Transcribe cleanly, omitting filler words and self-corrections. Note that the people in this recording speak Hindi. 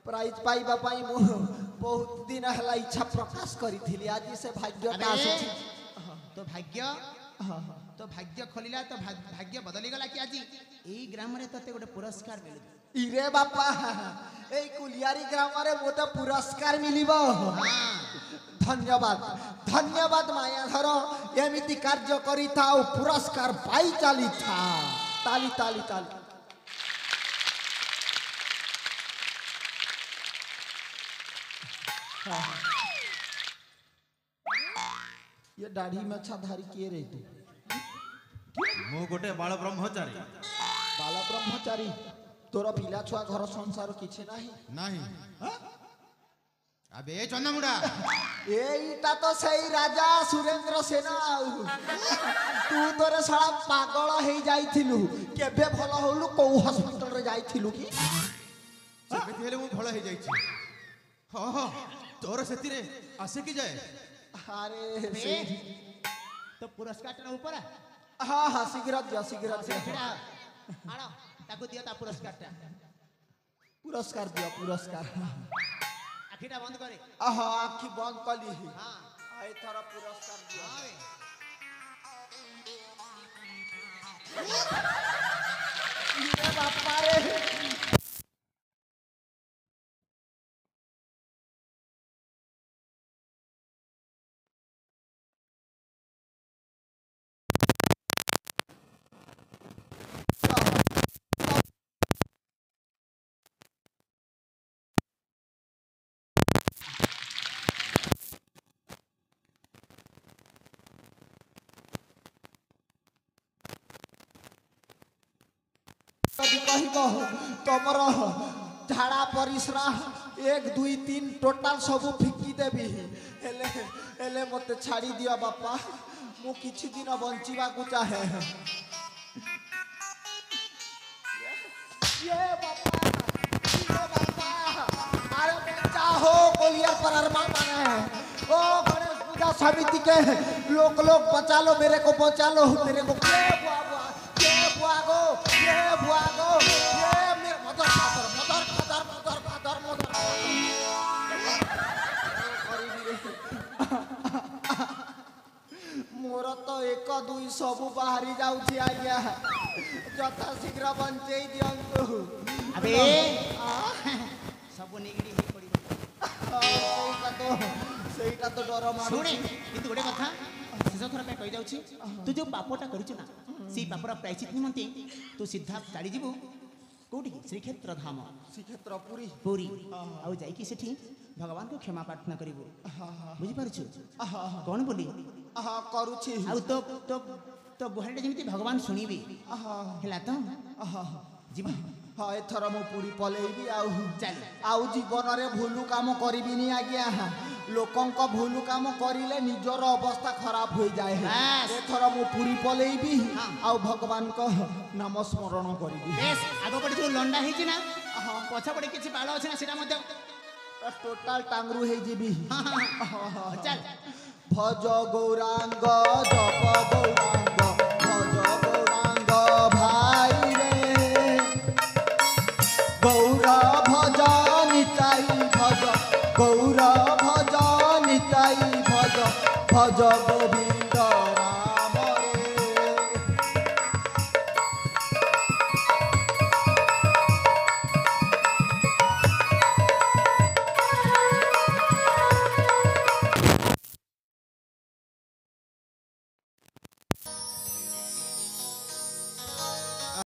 प्राइज पाइबा पाई मु बहुत दिन हला इच्छा प्रकाश करी आज से भाग्यटा आसी तो भाग्य खोलिला तो भाग्य बदली गला कि आज एई ग्राम रे तते गोटे पुरस्कार मिलु इरे बापा ए कुलियारी ग्राम रे मोटा पुरस्कार मिलिबो धन्यवाद धन्यवाद मायाधर एमिति कार्य करी था पुरस्कार पाई चली था ताली ताली ताली ये दाढ़ी में अच्छा धारी किए रे तू मु गोटे बाल ब्रह्मचारी तोर पिला छुआ घर संसार किछे नाही नाही अबे चंदामुड़ा एटा तो सही राजा सुरेंद्र सेना तू तोरे साला पागल हे जाइथिलु केबे भलो होलु को हॉस्पिटल रे जाइथिलु की सेबे हेले मु भलो हे जाइछि हां हां तोर सेति रे आसे की जाए अरे तो पुरस्कार टा ऊपर हां हां शीघ्र दिया आड़ो ताको दिया ता पुरस्कार दिया पुरस्कार आखिटा बंद करे आखि बंद कली हां आई थरा पुरस्कार दिया बापा रे तमर झाड़ा परिश्रा 1 2 3 टोटाल सब फिकी देवी हेले मते छाड़ी दिया बापा मु किछि दिन बंचिबा को चाहे ये बापा अरे बच्चा हो कोलियर पर अरमान माने ओ गणेश पूजा समिति के लोग बचा लो मेरे को बचा लो मेरे को ये बुआगो ये मेरे मदर मोर तो 1 2 सब बाहरी जाउछि आज्ञा जथा शीघ्र बंचै दियंतु अबे सब निगड़ी हे पड़ी सेईटा तो डर मारू सुने किंतु गोटे कथा शेष थर पे कहि जाउछि तू जो पापटा करिछु ना सी पापर प्रायश्चित निमंते तू सीधा गाड़ी जीवु कोठी श्रीक्षेत्र धाम श्रीक्षेत्र पुरी आउ जाई कि सेठी भगवान को क्षमा प्रार्थना करिवो बुझी पारछु कोन बोली करूछि आउ तो गुहारिटा जेमिति भगवान सुनिबे हैला तो जीवन हाँ एथर मु पूरी पलेबी चल आउ जीवन रे भूलु काम करिबिनी आज्ञा लोकंक भूलु काम करिले निजर अवस्था खराब हो जाए एथर मु पूरी पलेबी आउ भगवान को नाम स्मरण करिबी बेस आगो पड़ी जो लंडा हेछि ना पछा पड़ी किछि बाळ अछि ना सेटा मध्य टोटल टांगरू हे जीबी चल भज गौरांग जप गौरांग भज गौरांग भाई रे गौर भज निताई भज गौर भज निताई भज भज